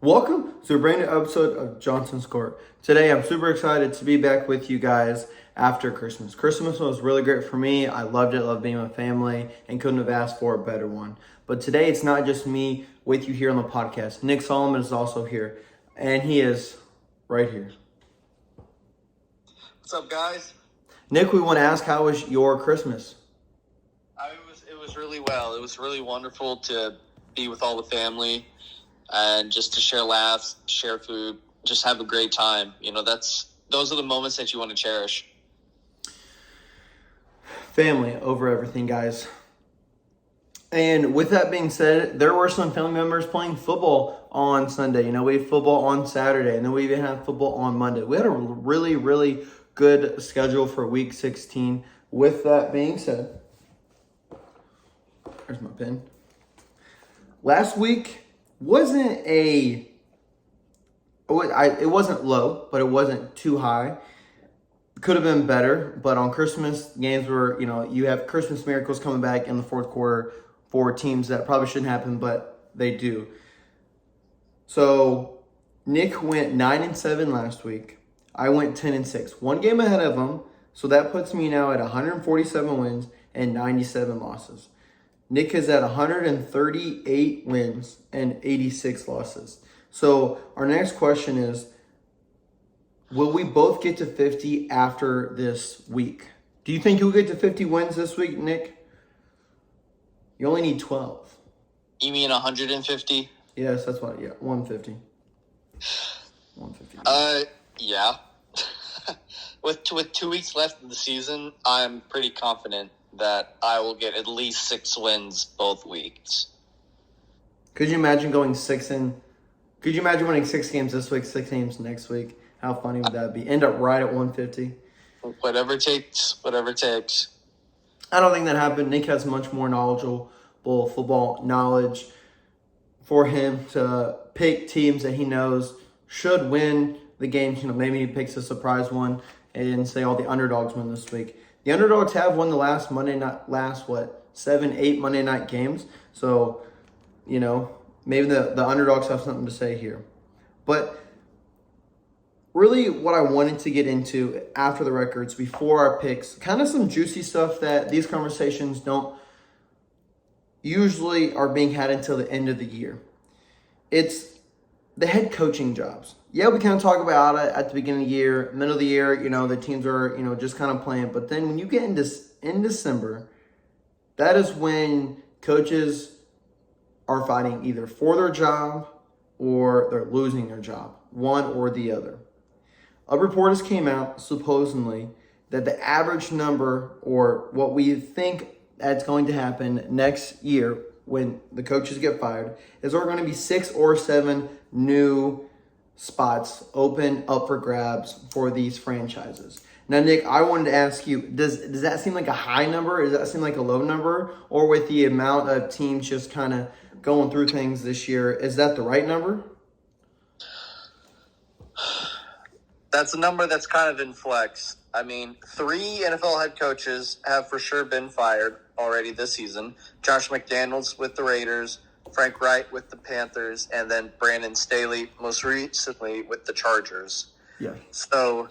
Welcome to a brand new episode of Johnson's Court. Today, I'm super excited to be back with you guys after Christmas. Christmas was really great for me. I loved it, loved being with family, and couldn't have asked for a better one. But today, it's not just me with you here on the podcast. Nick Solomon is also here, and he is right here. What's up, guys? Nick, we want to ask, how was your Christmas? It was really well. It was really wonderful to be with all the family and just to share laughs, share food, just have a great time. You know, those are the moments that you want to cherish. Family over everything, guys. And with that being said, there were some family members playing football on Sunday. You know, we had football on Saturday, and then we even had football on Monday. We had a really, really good schedule for Week 16. With that being said, there's my pen. Last week wasn't it wasn't low, but it wasn't too high. Could have been better, but on Christmas, games were, you have Christmas miracles coming back in the fourth quarter for teams that probably shouldn't happen, but they do. So Nick went 9-7 last week. I went 10-6. One game ahead of him, so that puts me now at 147 wins and 97 losses. Nick is at 138 wins and 86 losses. So our next question is, will we both get to 50 after this week? Do you think you'll get to 50 wins this week, Nick? You only need 12. You mean 150? Yes, that's what, 150. 150. Yeah. With 2 weeks left in the season, I'm pretty confident that I will get at least 6 wins both weeks. Could you imagine winning 6 games this week, 6 games next week? How funny would that be? End up right at 150. Whatever it takes. I don't think that happened. Nick has much more knowledgeable football knowledge for him to pick teams that he knows should win the games. Maybe he picks a surprise one and say all the underdogs win this week. The underdogs have won the last 7-8 Monday night games. So, maybe the underdogs have something to say here. But really what I wanted to get into after the records, before our picks, kind of some juicy stuff that these conversations don't usually are being had until the end of the year. It's the head coaching jobs. Yeah, we kind of talk about it at the beginning of the year, middle of the year, the teams are, just kind of playing. But then when you get in December, that is when coaches are fighting either for their job or they're losing their job, one or the other. A report has came out, supposedly, that the average number, or what we think that's going to happen next year when the coaches get fired, is there are going to be 6 or 7 new spots open up for grabs for these franchises. Now, Nick, I wanted to ask you, does that seem like a high number? Does that seem like a low number? Or with the amount of teams just kind of going through things this year, is that the right number? That's a number that's kind of in flex. I mean, 3 NFL head coaches have for sure been fired already this season. Josh McDaniels with the Raiders, Frank Wright with the Panthers, and then Brandon Staley most recently with the Chargers. Yeah. So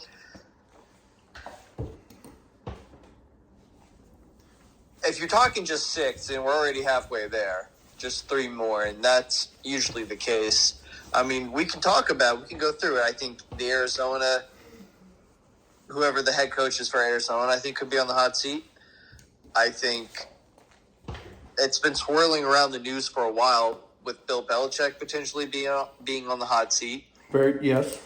if you're talking just 6, and we're already halfway there, just 3 more, and that's usually the case. I mean, we can go through it. I think the Arizona, whoever the head coach is for Arizona, I think could be on the hot seat. I think it's been swirling around the news for a while with Bill Belichick potentially being on the hot seat. Yes.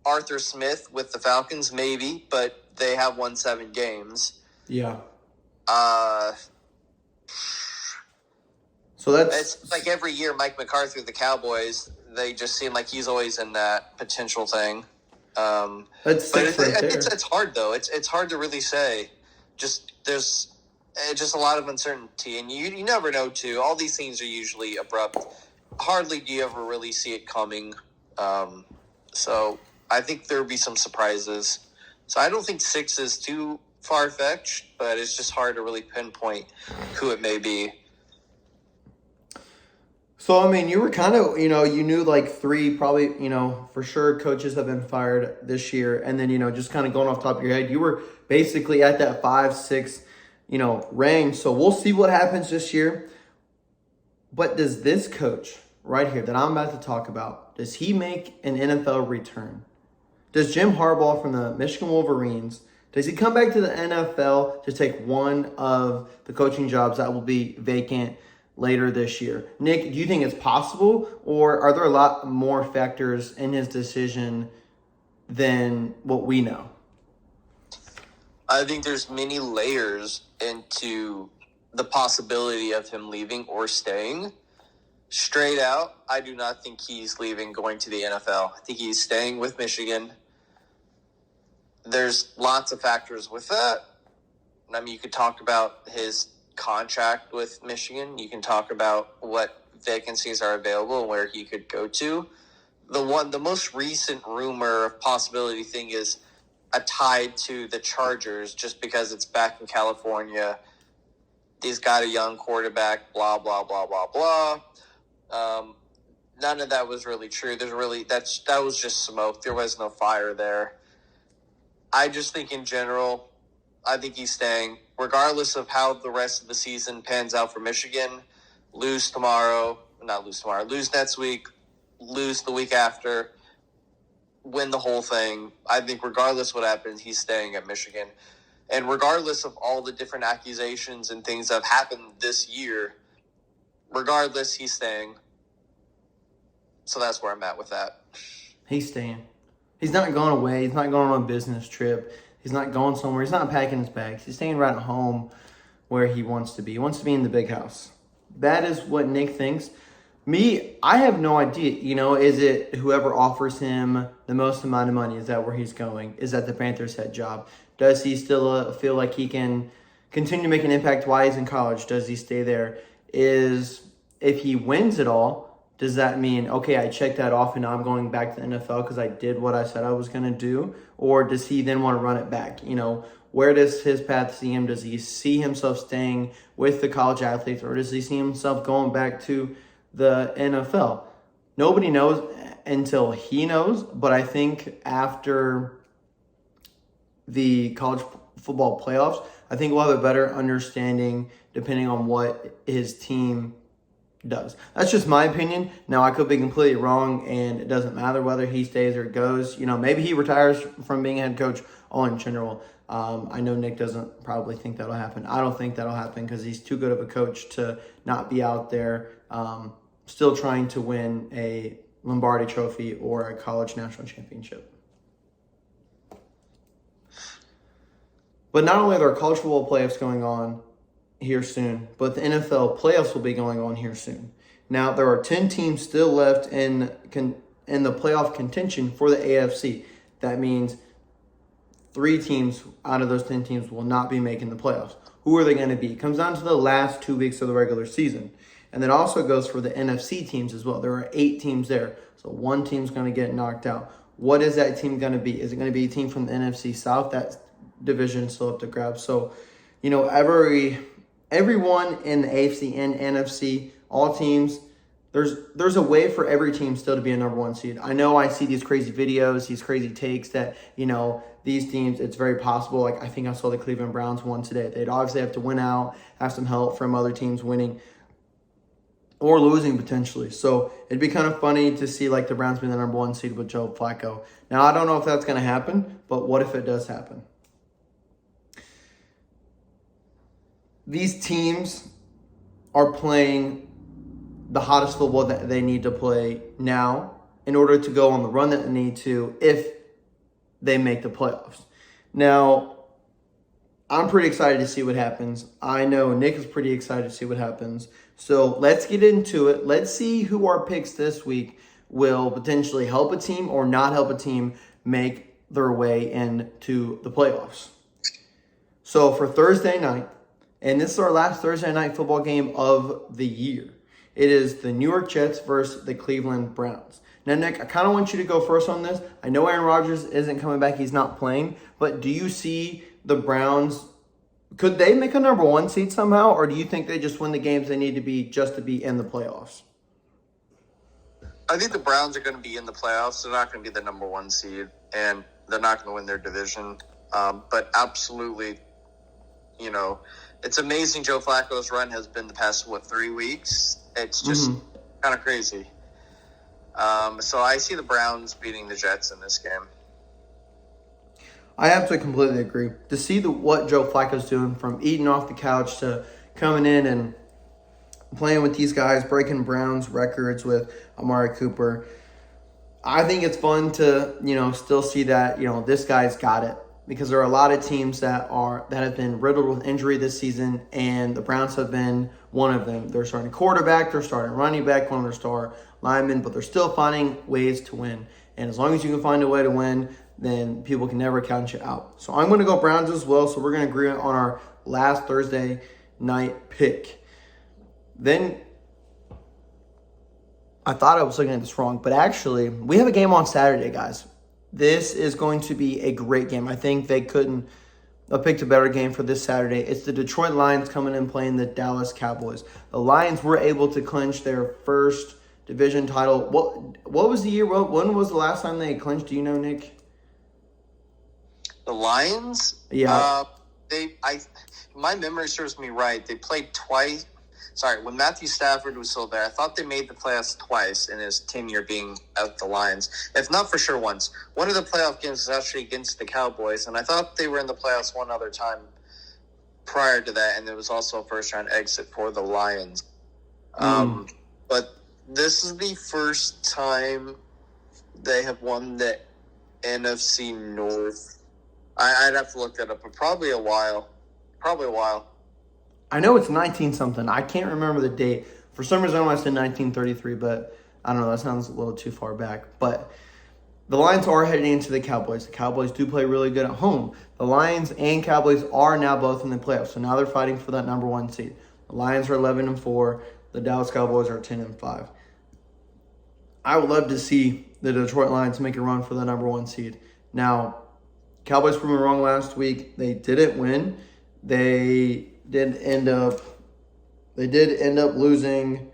Arthur Smith with the Falcons, maybe, but they have won 7 games. Yeah. So it's like every year Mike McCarthy with the Cowboys, they just seem like he's always in that potential thing. It's hard though. It's hard to really say. There's just a lot of uncertainty, and you never know too. All these things are usually abrupt. Hardly do you ever really see it coming. So I think there will be some surprises. So I don't think 6 is too far-fetched, but it's just hard to really pinpoint who it may be. So, I mean, you were kind of, you knew like three, probably, for sure coaches have been fired this year. And then, just kind of going off the top of your head, you were basically at that 5, 6, range. So we'll see what happens this year. But does this coach right here that I'm about to talk about, does he make an NFL return? Does Jim Harbaugh from the Michigan Wolverines, does he come back to the NFL to take one of the coaching jobs that will be vacant later this year? Nick, do you think it's possible, or are there a lot more factors in his decision than what we know? I think there's many layers into the possibility of him leaving or staying. Straight out, I do not think he's leaving, going to the NFL. I think he's staying with Michigan. There's lots of factors with that. I mean, you could talk about his contract with Michigan. You can talk about what vacancies are available and where he could go to. The most recent rumor of possibility thing is tied to the Chargers, just because it's back in California. He's got a young quarterback, blah, blah, blah, blah, blah. None of that was really true. That was just smoke. There was no fire there. I just think in general, I think he's staying, regardless of how the rest of the season pans out for Michigan. Lose next week, lose the week after, win the whole thing. I think regardless what happens, he's staying at Michigan. And regardless of all the different accusations and things that have happened this year, regardless, he's staying. So that's where I'm at with that. He's staying. He's not going away. He's not going on a business trip. He's not going somewhere. He's not packing his bags. He's staying right at home where he wants to be. He wants to be in the big house. That is what Nick thinks. Me, I have no idea. Is it whoever offers him the most amount of money? Is that where he's going? Is that the Panthers head job? Does he still feel like he can continue to make an impact while he's in college? Does he stay there? If he wins it all, does that mean, okay, I checked that off and now I'm going back to the NFL because I did what I said I was going to do? Or does he then want to run it back? Where does his path see him? Does he see himself staying with the college athletes, or does he see himself going back to the NFL? Nobody knows until he knows, but I think after the college football playoffs, I think we'll have a better understanding depending on what his team does. That's just my opinion. Now, I could be completely wrong, and it doesn't matter whether he stays or goes. Maybe he retires from being a head coach all in general. I know Nick doesn't probably think that'll happen. I don't think that'll happen because he's too good of a coach to not be out there still trying to win a Lombardi trophy or a college national championship. But not only are there college football playoffs going on here soon, but the NFL playoffs will be going on here soon. Now, there are 10 teams still left in the playoff contention for the AFC. That means 3 teams out of those 10 teams will not be making the playoffs. Who are they going to be? It comes down to the last 2 weeks of the regular season. And that also goes for the NFC teams as well. There are 8 teams there. So one team's going to get knocked out. What is that team going to be? Is it going to be a team from the NFC South? That division is still up to grab. So, everyone in the AFC and NFC, all teams, there's a way for every team still to be a number 1 seed. I know I see these crazy videos, these crazy takes that, these teams, it's very possible. Like, I think I saw the Cleveland Browns won today. They'd obviously have to win out, have some help from other teams winning or losing potentially. So it'd be kind of funny to see like the Browns being the number 1 seed with Joe Flacco. Now, I don't know if that's going to happen, but what if it does happen? These teams are playing the hottest football that they need to play now in order to go on the run that they need to if they make the playoffs. Now, I'm pretty excited to see what happens. I know Nick is pretty excited to see what happens. So let's get into it. Let's see who our picks this week will potentially help a team or not help a team make their way into the playoffs. So for Thursday night, and this is our last Thursday night football game of the year, it is the New York Jets versus the Cleveland Browns. Now, Nick, I kind of want you to go first on this. I know Aaron Rodgers isn't coming back. He's not playing. But do you see the Browns, could they make a number 1 seed somehow? Or do you think they just win the games they need to be just to be in the playoffs? I think the Browns are going to be in the playoffs. They're not going to be the number one seed, and they're not going to win their division. But absolutely, it's amazing Joe Flacco's run has been the past, 3 weeks? It's just kind of crazy. So I see the Browns beating the Jets in this game. I have to completely agree. To see what Joe Flacco's doing, from eating off the couch to coming in and playing with these guys, breaking Browns records with Amari Cooper, I think it's fun to, still see that, this guy's got it. Because there are a lot of teams that have been riddled with injury this season, and the Browns have been one of them. They're starting quarterback, they're starting running back, one of their star linemen, but they're still finding ways to win. And as long as you can find a way to win, then people can never count you out. So I'm going to go Browns as well. So we're going to agree on our last Thursday night pick. Then I thought I was looking at this wrong, but actually we have a game on Saturday, guys. This is going to be a great game. I think they couldn't have picked a better game for this Saturday. It's the Detroit Lions coming in playing the Dallas Cowboys. The Lions were able to clinch their first division title. What was the year? When was the last time they clinched? Do you know, Nick? The Lions? Yeah. My memory serves me right. They played twice. Sorry, when Matthew Stafford was still there, I thought they made the playoffs twice in his tenure being at the Lions. If not for sure once. One of the playoff games was actually against the Cowboys, and I thought they were in the playoffs one other time prior to that, and there was also a first-round exit for the Lions. But this is the first time they have won the NFC North. I'd have to look that up, but probably a while. I know it's 19-something. I can't remember the date. For some reason, I want to say 1933, but I don't know. That sounds a little too far back. But the Lions are heading into the Cowboys. The Cowboys do play really good at home. The Lions and Cowboys are now both in the playoffs, so now they're fighting for that number one seed. The Lions are 11-4. The Dallas Cowboys are 10-5. I would love to see the Detroit Lions make a run for the number one seed. Now, Cowboys proved me wrong last week. They didn't win. They did end up losing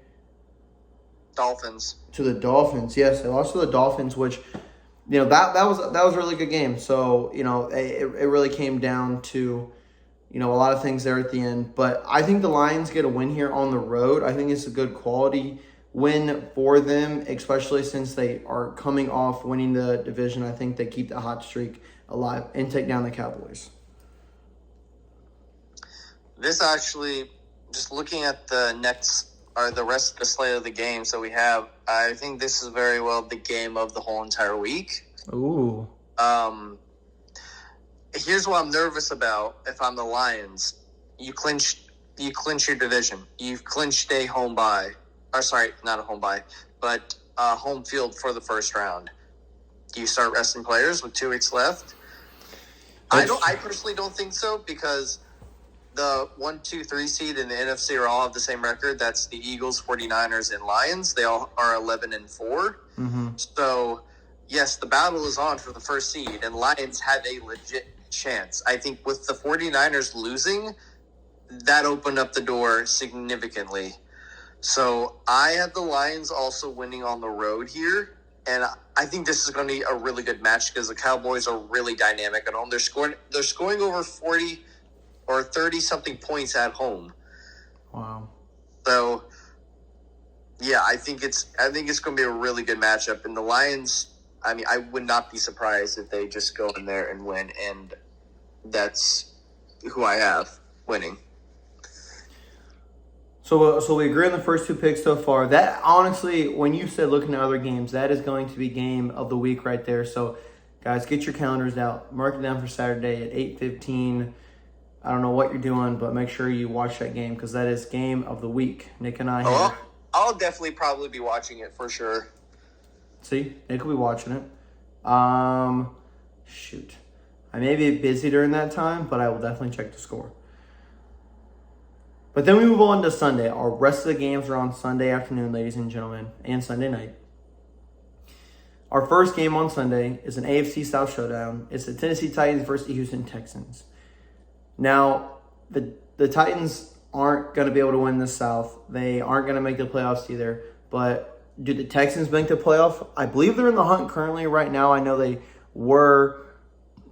Dolphins to the Dolphins. Yes, they lost to the Dolphins, which that was a really good game. So it really came down to a lot of things there at the end. But I think the Lions get a win here on the road. I think it's a good quality win for them, especially since they are coming off winning the division. I think they keep the hot streak alive and take down the Cowboys. This actually, just looking at the rest of the slate of the games that we have, I think this is very well the game of the whole entire week. Ooh. Here's what I'm nervous about. If I'm the Lions, you clinch your division. You've clinched a home bye. Or sorry, not a home bye, but home field for the first round. Do you start resting players with 2 weeks left? I personally don't think so, because the 1, 2, 3 seed in the NFC are all have the same record. That's the Eagles, 49ers, and Lions. They all are 11-4. Mm-hmm. So, yes, the battle is on for the first seed, and Lions have a legit chance. I think with the 49ers losing, that opened up the door significantly. So I have the Lions also winning on the road here, and I think this is going to be a really good match because the Cowboys are really dynamic at home. They're scoring over 40 or 30-something points at home. Wow. So, yeah, I think it's going to be a really good matchup. And the Lions, I would not be surprised if they just go in there and win, and that's who I have winning. So we agree on the first two picks so far. That, honestly, when you said looking at other games, that is going to be game of the week right there. So, guys, get your calendars out. Mark it down for Saturday at 8:15. I don't know what you're doing, but make sure you watch that game because that is game of the week. Nick and I I'll definitely probably be watching it for sure. See? Nick will be watching it. Shoot. I may be busy during that time, but I will definitely check the score. But then we move on to Sunday. Our rest of the games are on Sunday afternoon, ladies and gentlemen, and Sunday night. Our first game on Sunday is an AFC South showdown. It's the Tennessee Titans versus the Houston Texans. Now, the Titans aren't going to be able to win the South. They aren't going to make the playoffs either. But do the Texans make the playoff? I believe they're in the hunt currently right now. I know they were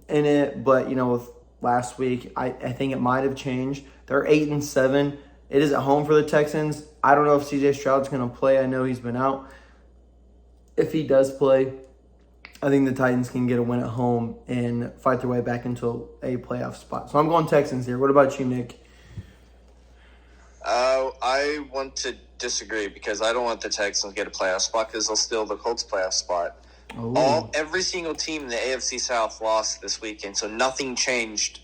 in it, but with last week, I think it might have changed. They're 8-7. It is at home for the Texans. I don't know if CJ Stroud's going to play. I know he's been out. If he does play, I think the Titans can get a win at home and fight their way back into a playoff spot. So I'm going Texans here. What about you, Nick? I want to disagree because I don't want the Texans to get a playoff spot because they'll steal the Colts' playoff spot. Every single team in the AFC South lost this weekend, so nothing changed.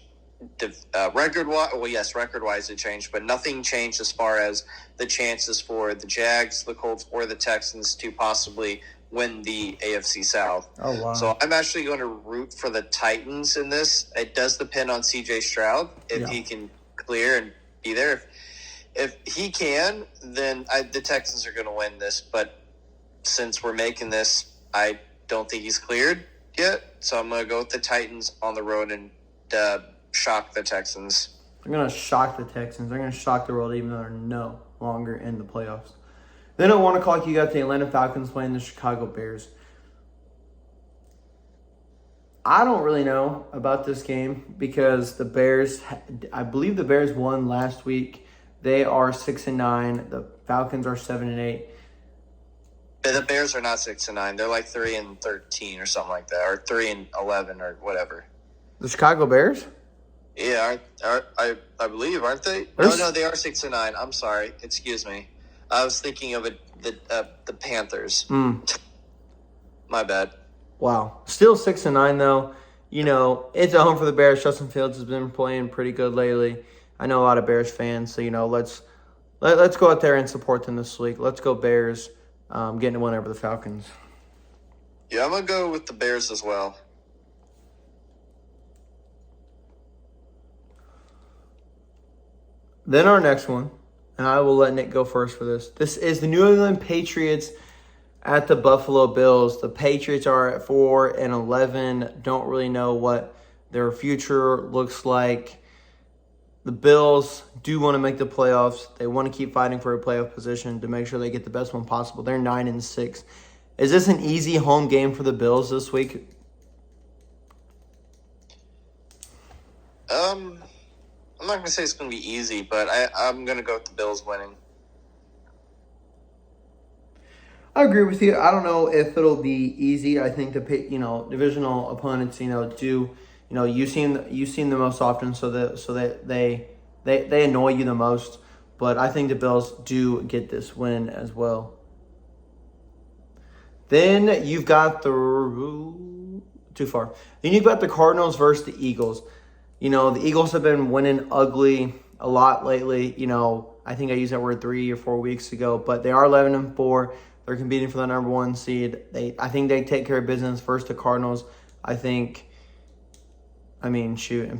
Record-wise, well, yes, record-wise it changed, but nothing changed as far as the chances for the Jags, the Colts, or the Texans to possibly win the AFC South. Oh, wow. So I'm actually going to root for the Titans in this. It does depend on CJ Stroud if he can clear and be there. If he can, then the Texans are going to win this. But since we're making this, I don't think he's cleared yet. So I'm going to go with the Titans on the road and shock the Texans. They're going to shock the Texans. They're going to shock the world even though they're no longer in the playoffs. Then at 1 o'clock, you got the Atlanta Falcons playing the Chicago Bears. I don't really know about this game because the Bears, I believe the Bears won last week. They are 6-9. The Falcons are 7-8. The Bears are not 6-9. They're like 3-13 or something like that, or 3-11 or whatever. The Chicago Bears? Yeah, I believe, aren't they? No, they are 6-9. I'm sorry. Excuse me. I was thinking of the Panthers. My bad. Wow. Still 6-9 though. It's at home for the Bears. Justin Fields has been playing pretty good lately. I know a lot of Bears fans, so let's go out there and support them this week. Let's go Bears, getting a win over the Falcons. Yeah, I'm gonna go with the Bears as well. Then our next one, and I will let Nick go first for this. This is the New England Patriots at the Buffalo Bills. The Patriots are at 4-11. Don't really know what their future looks like. The Bills do want to make the playoffs. They want to keep fighting for a playoff position to make sure they get the best one possible. They're 9-6. Is this an easy home game for the Bills this week? I'm not going to say it's going to be easy, but I'm going to go with the Bills winning. I agree with you. I don't know if it'll be easy. I think the divisional opponents do. You've seen them most often, so that they annoy you the most. But I think the Bills do get this win as well. Then you've got Then you've got the Cardinals versus the Eagles. The Eagles have been winning ugly a lot lately. I think I used that word 3 or 4 weeks ago, but they are 11-4. They're competing for the number 1 seed. I think they take care of business versus the Cardinals. In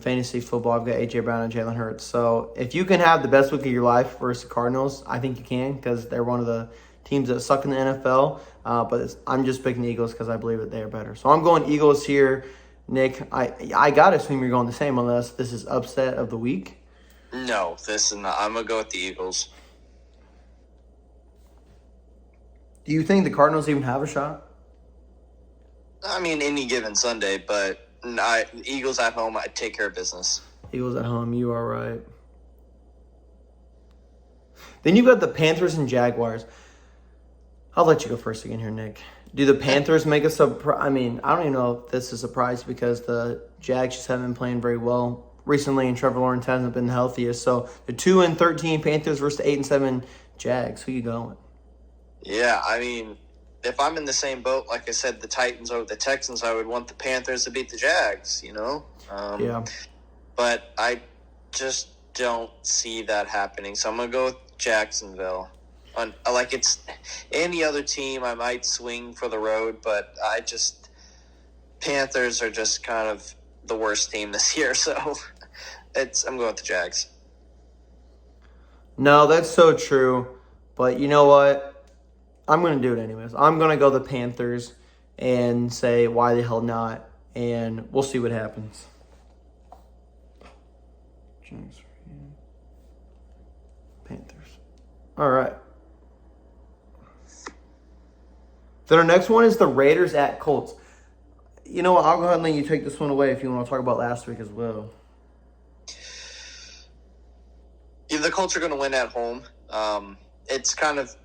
fantasy football, I've got A.J. Brown and Jalen Hurts. So if you can have the best week of your life versus the Cardinals, I think you can because they're one of the teams that suck in the NFL. But I'm just picking the Eagles because I believe that they are better. So I'm going Eagles here. Nick, I got to assume you're going the same unless this is upset of the week. No, this is not. I'm going to go with the Eagles. Do you think the Cardinals even have a shot? Any given Sunday, but Eagles at home, I take care of business. Eagles at home, you are right. Then you've got the Panthers and Jaguars. I'll let you go first again here, Nick. Do the Panthers make a surprise? I don't even know if this is a surprise because the Jags just haven't been playing very well recently, and Trevor Lawrence hasn't been the healthiest. So the 2-13 Panthers versus the 8-7 Jags. Who you going? Yeah, if I'm in the same boat, like I said, the Titans over the Texans, I would want the Panthers to beat the Jags, Yeah. But I just don't see that happening. So I'm going to go with Jacksonville. It's any other team, I might swing for the road, but Panthers are just kind of the worst team this year. So I'm going with the Jags. No, that's so true. But you know what? I'm going to do it anyways. I'm going to go the Panthers and say, why the hell not? And we'll see what happens. Panthers. All right. Then our next one is the Raiders at Colts. You know what? I'll go ahead and let you take this one away if you want to talk about last week as well. Yeah, the Colts are going to win at home. It's kind of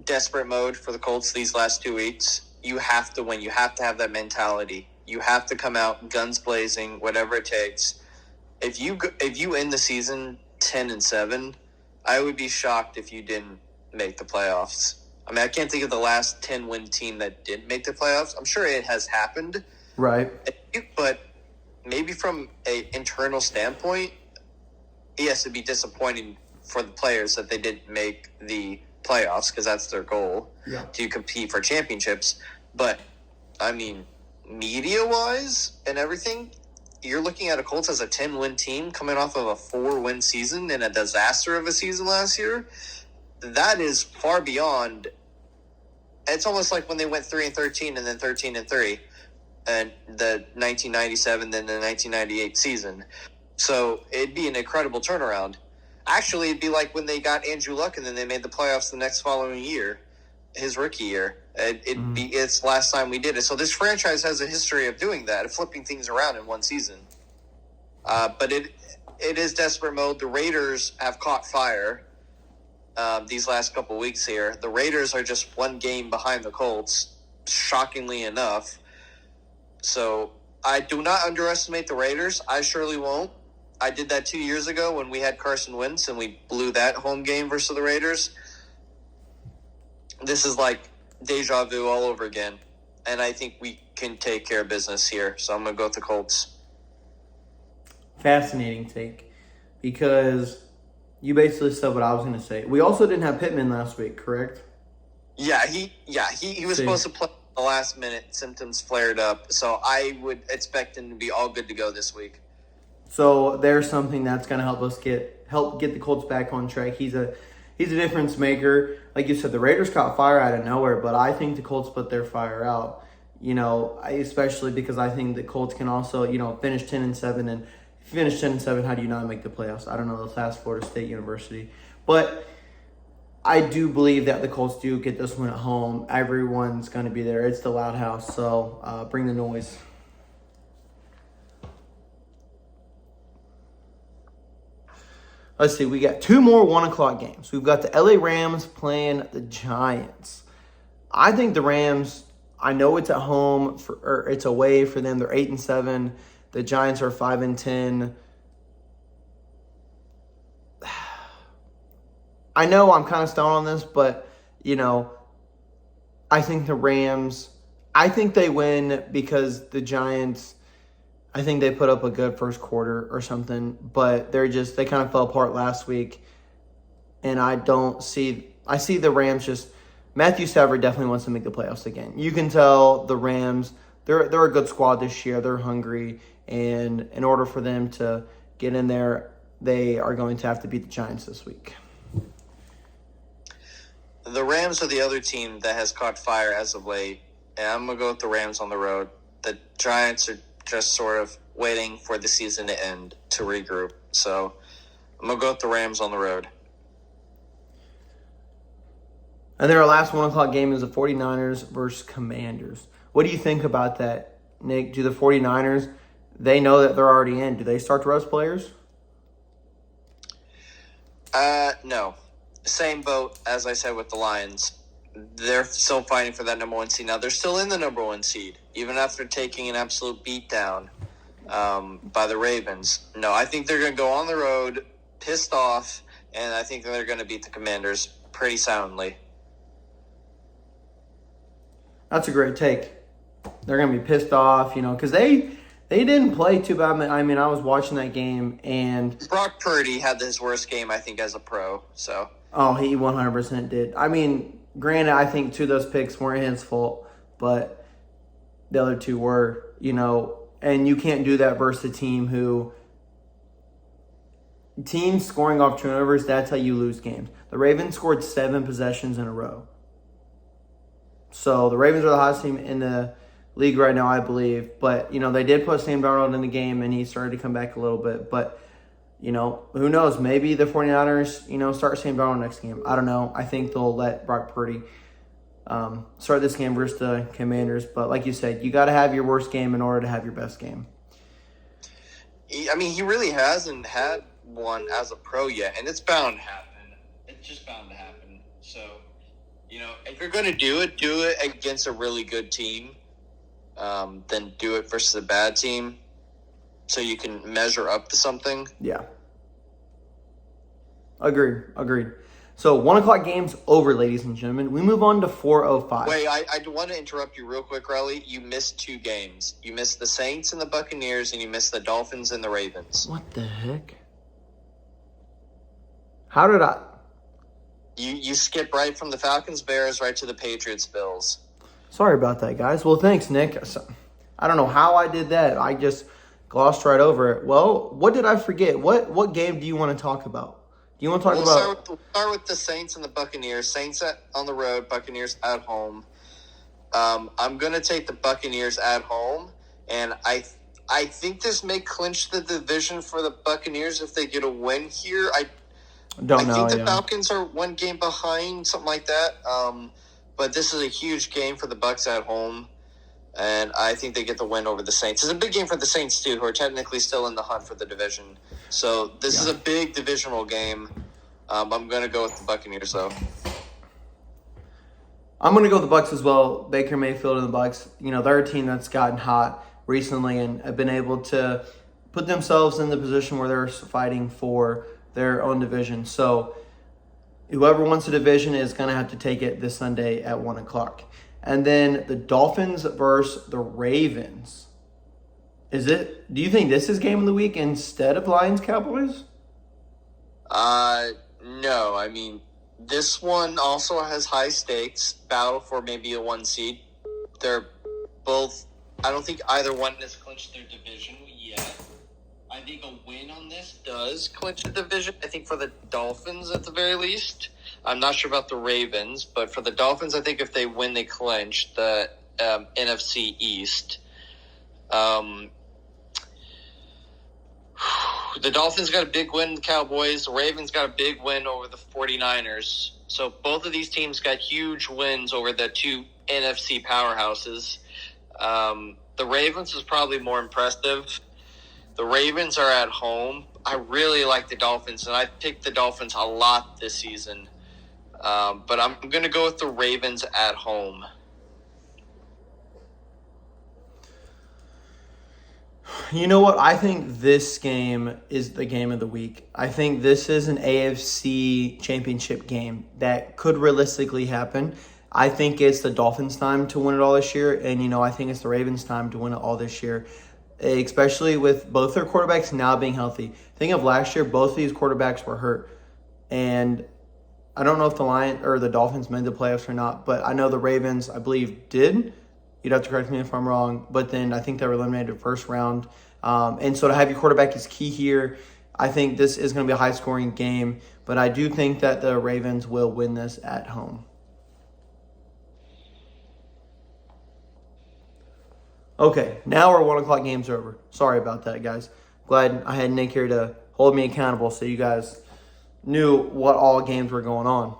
desperate mode for the Colts these last 2 weeks. You have to win. You have to have that mentality. You have to come out guns blazing, whatever it takes. If you end the season 10-7, I would be shocked if you didn't make the playoffs. I mean, I can't think of the last 10-win team that didn't make the playoffs. I'm sure it has happened. Right. But maybe from an internal standpoint, yes, it'd be disappointing for the players that they didn't make the playoffs because that's their goal, to compete for championships. But, I mean, media-wise and everything, you're looking at a Colts as a 10-win team coming off of a 4-win season and a disaster of a season last year. That is far beyond. It's almost like when they went 3-13 and then 13-3, and the 1997 then the 1998 season. So it'd be an incredible turnaround. Actually, it'd be like when they got Andrew Luck and then they made the playoffs the next following year, his rookie year. It's last time we did it. So this franchise has a history of doing that, of flipping things around in one season. But it is desperate mode. The Raiders have caught fire these last couple weeks here. The Raiders are just one game behind the Colts, shockingly enough. So I do not underestimate the Raiders. I surely won't. I did that 2 years ago when we had Carson Wentz and we blew that home game versus the Raiders. This is like deja vu all over again. And I think we can take care of business here. So I'm going to go with the Colts. Fascinating take. Because you basically said what I was going to say. We also didn't have Pittman last week, correct? Yeah, he was supposed to play the last minute. Symptoms flared up. So I would expect him to be all good to go this week. So there's something that's going to help get the Colts back on track. He's a difference maker. Like you said, the Raiders caught fire out of nowhere, but I think the Colts put their fire out. Especially because I think the Colts can also, finish 10-7. And if you finish 10-7, how do you not make the playoffs? I don't know. Let's ask Florida State University. But I do believe that the Colts do get this one at home. Everyone's going to be there. It's the Loud House, so bring the noise. Let's see, we got 2 more 1 o'clock games. We've got the LA Rams playing the Giants. I think the Rams, I know it's at home, or it's away for them. They're 8-7. The Giants are 5-10. I know I'm kind of stoned on this, but, I think the Rams, I think they win because the Giants, I think they put up a good first quarter or something, but they kind of fell apart last week. And I see the Rams Matthew Stafford definitely wants to make the playoffs again. You can tell the Rams, they're a good squad this year. They're hungry. And in order for them to get in there, they are going to have to beat the Giants this week. The Rams are the other team that has caught fire as of late. And I'm going to go with the Rams on the road. The Giants are just sort of waiting for the season to end to regroup. So I'm going to go with the Rams on the road. And then our last 1 o'clock game is the 49ers versus Commanders. What do you think about that, Nick? Do the 49ers, they know that they're already in. Do they start to rest players? No. Same boat as I said with the Lions. They're still fighting for that number 1 seed. Now, they're still in the number 1 seed, even after taking an absolute beatdown by the Ravens. No, I think they're going to go on the road, pissed off, and I think they're going to beat the Commanders pretty soundly. That's a great take. They're going to be pissed off, because they didn't play too bad. I mean, I was watching that game, and Brock Purdy had his worst game, I think, as a pro. So. Oh, he 100% did. I mean, granted, I think 2 of those picks weren't his fault, but the other 2 were, and you can't do that versus a team teams scoring off turnovers, that's how you lose games. The Ravens scored 7 possessions in a row. So the Ravens are the hottest team in the league right now, I believe. But, they did put Sam Darnold in the game, and he started to come back a little bit. But, who knows? Maybe the 49ers, start Sam Darnold next game. I don't know. I think they'll let Brock Purdy start this game versus the Commanders. But like you said, you got to have your worst game in order to have your best game. I mean, he really hasn't had one as a pro yet, and it's bound to happen. It's just bound to happen. So, if you're going to do it against a really good team, then do it versus a bad team so you can measure up to something. Yeah. Agreed. So 1 o'clock game's over, ladies and gentlemen. We move on to 4:05. Wait, I want to interrupt you real quick, Riley. You missed 2 games. You missed the Saints and the Buccaneers, and you missed the Dolphins and the Ravens. What the heck? How did I? You skipped right from the Falcons Bears right to the Patriots Bills. Sorry about that, guys. Well, thanks, Nick. I don't know how I did that. I just glossed right over it. Well, what did I forget? What game do you want to talk about? Do you want to talk about? We'll start with the Saints and the Buccaneers. Saints on the road, Buccaneers at home. I'm going to take the Buccaneers at home, and I think this may clinch the division for the Buccaneers if they get a win here. I think the Falcons are 1 game behind, something like that. But this is a huge game for the Bucs at home, and I think they get the win over the Saints. It's a big game for the Saints, too, who are technically still in the hunt for the division. So this is a big divisional game. I'm going to go with the Buccaneers, though. I'm going to go with the Bucs as well. Baker Mayfield and the Bucs. They're a team that's gotten hot recently and have been able to put themselves in the position where they're fighting for their own division. So whoever wins the division is going to have to take it this Sunday at 1 o'clock. And then the Dolphins versus the Ravens. Do you think this is game of the week instead of Lions-Cowboys? No. I mean, this one also has high stakes. Battle for maybe a 1 seed. They're both. I don't think either one has clinched their division yet. I think a win on this does clinch the division. I think for the Dolphins at the very least. I'm not sure about the Ravens, but for the Dolphins, I think if they win, they clinch the NFC East. The Dolphins got a big win with the Cowboys. The Ravens got a big win over the 49ers. So both of these teams got huge wins over the 2 NFC powerhouses. The Ravens is probably more impressive. The Ravens are at home. I really like the Dolphins, and I picked the Dolphins a lot this season. But I'm going to go with the Ravens at home. You know what? I think this game is the game of the week. I think this is an AFC championship game that could realistically happen. I think it's the Dolphins' time to win it all this year, and, I think it's the Ravens' time to win it all this year, especially with both their quarterbacks now being healthy. Think of last year, both of these quarterbacks were hurt, and I don't know if the Lions or the Dolphins made the playoffs or not, but I know the Ravens, I believe, did. You'd have to correct me if I'm wrong, but then I think they were eliminated first round. And so to have your quarterback is key here. I think this is going to be a high-scoring game, but I do think that the Ravens will win this at home. Okay, now our 1 o'clock game's over. Sorry about that, guys. Glad I had Nick here to hold me accountable so you guys knew what all games were going on.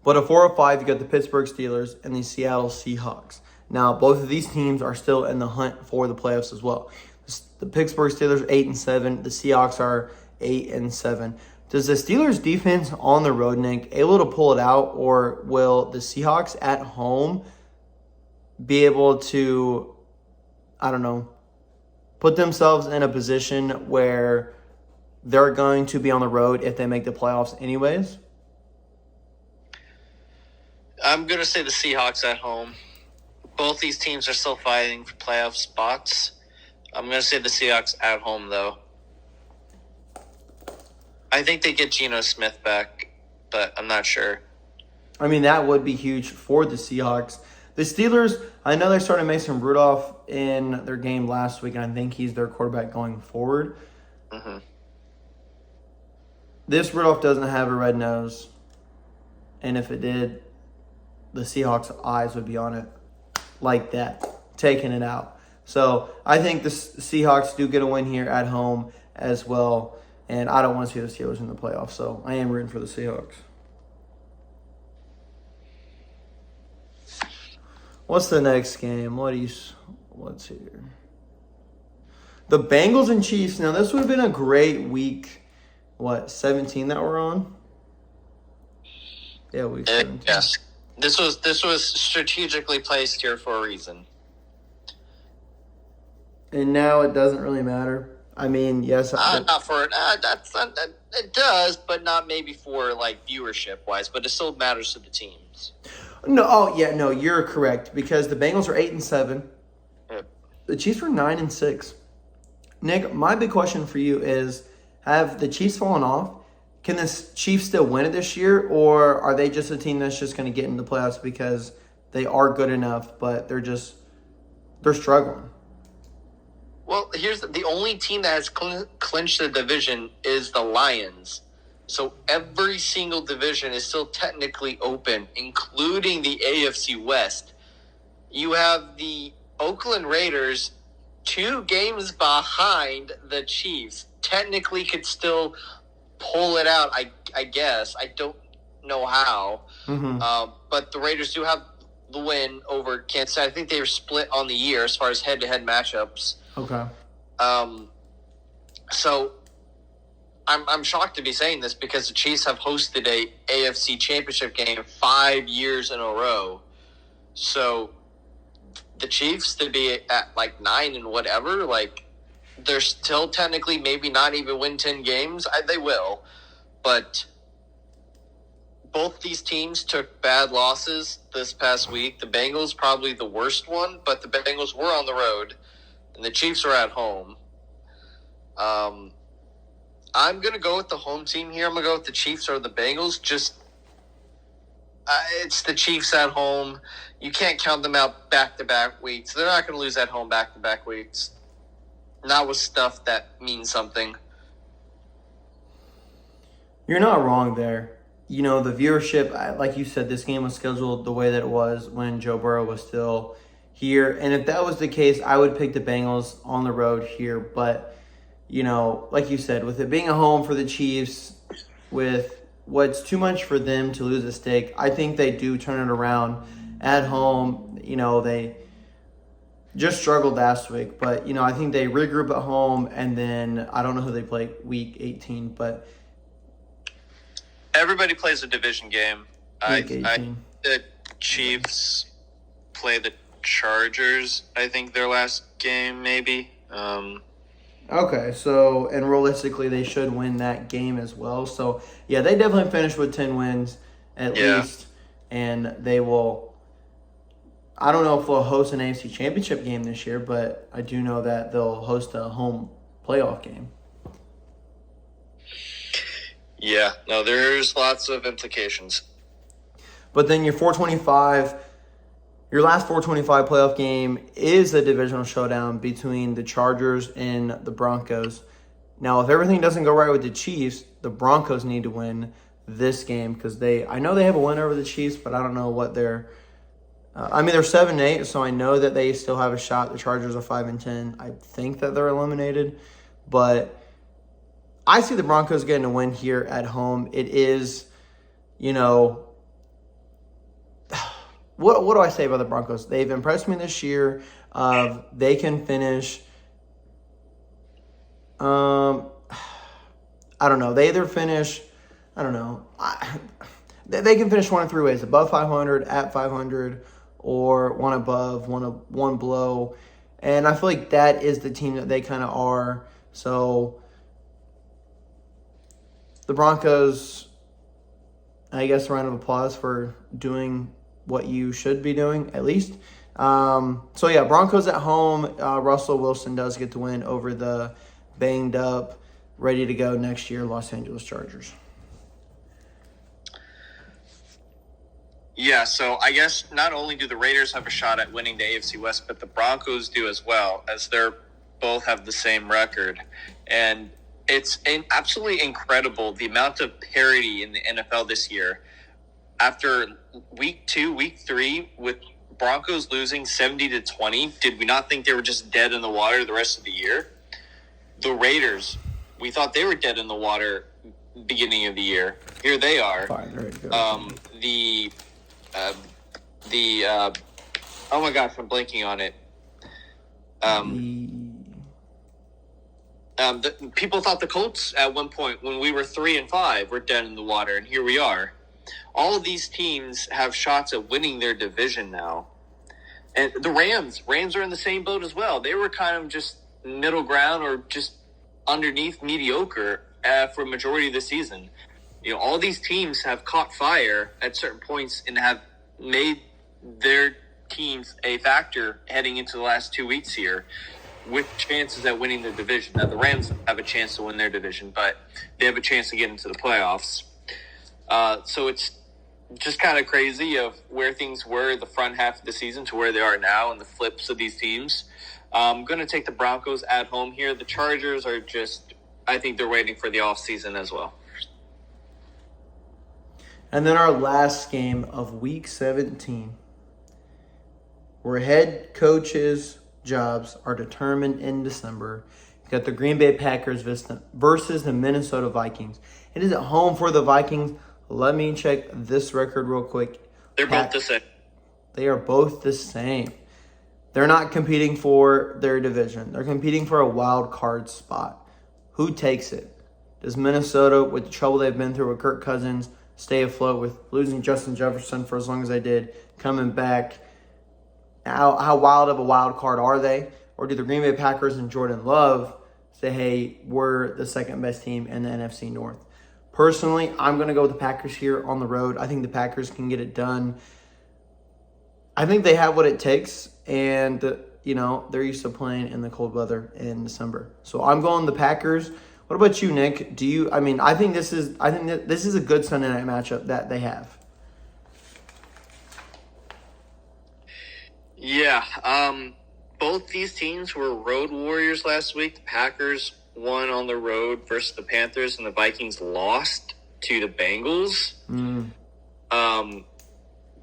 But at 4:05, you got the Pittsburgh Steelers and the Seattle Seahawks. Now, both of these teams are still in the hunt for the playoffs as well. The Pittsburgh Steelers are 8-7. The Seahawks are 8-7. Does the Steelers defense on the road, Nick, able to pull it out, or will the Seahawks at home be able to, put themselves in a position where they're going to be on the road if they make the playoffs anyways? I'm going to say the Seahawks at home. Both these teams are still fighting for playoff spots. I'm going to say the Seahawks at home, though. I think they get Geno Smith back, but I'm not sure. I mean, that would be huge for the Seahawks. The Steelers, I know they're starting Mason Rudolph in their game last week, and I think he's their quarterback going forward. Mm-hmm. This Rudolph doesn't have a red nose, and if it did, the Seahawks' eyes would be on it like that, taking it out. So I think the Seahawks do get a win here at home as well, and I don't want to see the Steelers in the playoffs, so I am rooting for the Seahawks. What's the next game? What's here? The Bengals and Chiefs. Now, this would have been a great week, 17 that we're on? Yeah, week 17. Yes. This was strategically placed here for a reason. And now it doesn't really matter. I mean, yes. Not for it does, but not maybe for like viewership wise. But it still matters to the teams. No, you're correct because the Bengals are 8-7. Yep. The Chiefs are 9-6. Nick, my big question for you is: have the Chiefs fallen off? Can the Chiefs still win it this year, or are they just a team that's just going to get into the playoffs because they are good enough, but they're struggling? Well, here's the only team that has clinched the division is the Lions. So every single division is still technically open, including the AFC West. You have the Oakland Raiders 2 games behind the Chiefs. Technically could still pull it out, I guess. I don't know how. Mm-hmm. But the Raiders do have the win over Kansas City. I think they were split on the year as far as head-to-head matchups. Okay. So I'm shocked to be saying this because the Chiefs have hosted a AFC Championship game 5 years in a row. So the Chiefs to be at like 9 and whatever, like they're still technically maybe not even win 10 games. They will, but both these teams took bad losses this past week. The Bengals probably the worst one, but the Bengals were on the road. And the Chiefs are at home. I'm going to go with the home team here. I'm going to go with the Chiefs or the Bengals. It's the Chiefs at home. You can't count them out back-to-back weeks. They're not going to lose at home back-to-back weeks. Not with stuff that means something. You're not wrong there. You know, the viewership, like you said, this game was scheduled the way that it was when Joe Burrow was still here. And if that was the case, I would pick the Bengals on the road here. But, you know, like you said, with it being a home for the Chiefs, with what's too much for them to lose a stake, I think they do turn it around at home. You know, they just struggled last week. But, you know, I think they regroup at home. And then I don't know who they play week 18. But everybody plays a division game. The Chiefs play the Chargers, I think their last game maybe. Okay, so and realistically they should win that game as well. So yeah, they definitely finished with 10 wins at least, and they will. I don't know if they'll host an AFC Championship game this year, but I do know that they'll host a home playoff game. Yeah, no, there's lots of implications. But then your last 425 playoff game is a divisional showdown between the Chargers and the Broncos. Now, if everything doesn't go right with the Chiefs, the Broncos need to win this game because I know they have a win over the Chiefs, but I don't know what they're. They're 7-8, so I know that they still have a shot. The Chargers are 5-10. I think that they're eliminated, but I see the Broncos getting a win here at home. It is, you know. What do I say about the Broncos? They've impressed me this year. They can finish. I don't know. They either finish. I don't know. They can finish one of 3 ways: above 500, at 500, or one above, one below. And I feel like that is the team that they kind of are. So the Broncos, I guess, a round of applause for doing what you should be doing, at least. So, yeah, Broncos at home. Russell Wilson does get the win over the banged up, ready to go next year Los Angeles Chargers. Yeah, so I guess not only do the Raiders have a shot at winning the AFC West, but the Broncos do as well, as they're both have the same record. And it's absolutely incredible the amount of parity in the NFL this year. After week 2, week 3, with Broncos losing 70-20, did we not think they were just dead in the water the rest of the year? The Raiders, we thought they were dead in the water beginning of the year. Here they are. Fine, there you go. Oh my gosh, I'm blanking on it. People thought the Colts at one point when we were 3-5 were dead in the water, and here we are. All of these teams have shots at winning their division now. And the Rams are in the same boat as well. They were kind of just middle ground or just underneath mediocre for a majority of the season. All these teams have caught fire at certain points and have made their teams a factor heading into the last 2 weeks here with chances at winning the division. Now, the Rams have a chance to win their division, but they have a chance to get into the playoffs. So it's just kind of crazy of where things were the front half of the season to where they are now and the flips of these teams. I'm going to take the Broncos at home here. The Chargers are I think they're waiting for the offseason as well. And then our last game of Week 17, where head coaches' jobs are determined in December. You got the Green Bay Packers versus the Minnesota Vikings. It is at home for the Vikings. Let me check this record real quick. They're both the same. They are both the same. They're not competing for their division. They're competing for a wild card spot. Who takes it? Does Minnesota, with the trouble they've been through with Kirk Cousins, stay afloat with losing Justin Jefferson for as long as they did, coming back? How wild of a wild card are they? Or do the Green Bay Packers and Jordan Love say, hey, we're the second best team in the NFC North? Personally, I'm going to go with the Packers here on the road. I think the Packers can get it done. I think they have what it takes, and they're used to playing in the cold weather in December. So I'm going the Packers. What about you, Nick? I think this is a good Sunday night matchup that they have. Yeah, both these teams were road warriors last week. The Packers won on the road versus the Panthers, and the Vikings lost to the Bengals.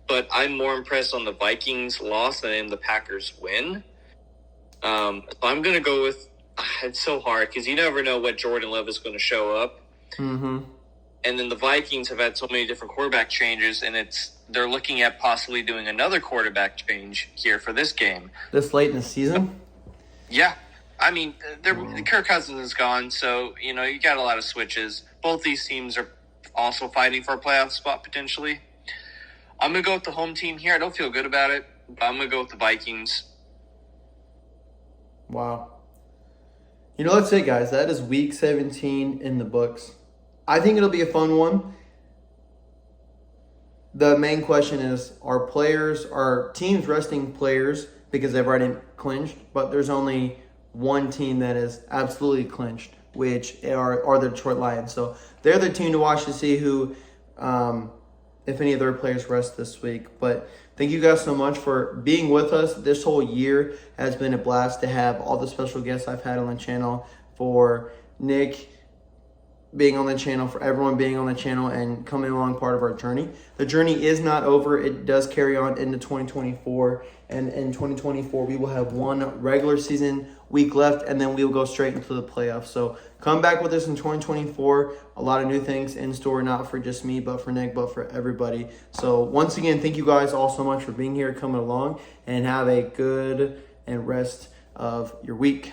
But I'm more impressed on the Vikings loss than the Packers win. So I'm going to go with it's so hard because you never know what Jordan Love is going to show up. Mm-hmm. And then the Vikings have had so many different quarterback changes, and they're looking at possibly doing another quarterback change here for this game. This late in the season? Yeah. Kirk Cousins is gone, so, you got a lot of switches. Both these teams are also fighting for a playoff spot potentially. I'm going to go with the home team here. I don't feel good about it, but I'm going to go with the Vikings. Wow. That's it, guys. That is Week 17 in the books. I think it'll be a fun one. The main question is, are teams resting players because they've already clinched? But there's only one team that is absolutely clinched, which are the Detroit Lions. So they're the team to watch to see who, if any of their players rest this week. But thank you guys so much for being with us. This whole year has been a blast to have all the special guests I've had on the channel, for Nick being on the channel, for everyone being on the channel and coming along part of our journey. The journey is not over. It does carry on into 2024. And in 2024, we will have one regular season week left, and then we will go straight into the playoffs. So come back with us in 2024. A lot of new things in store, not for just me, but for Nick, but for everybody. So once again, thank you guys all so much for being here, coming along, and have a good and rest of your week.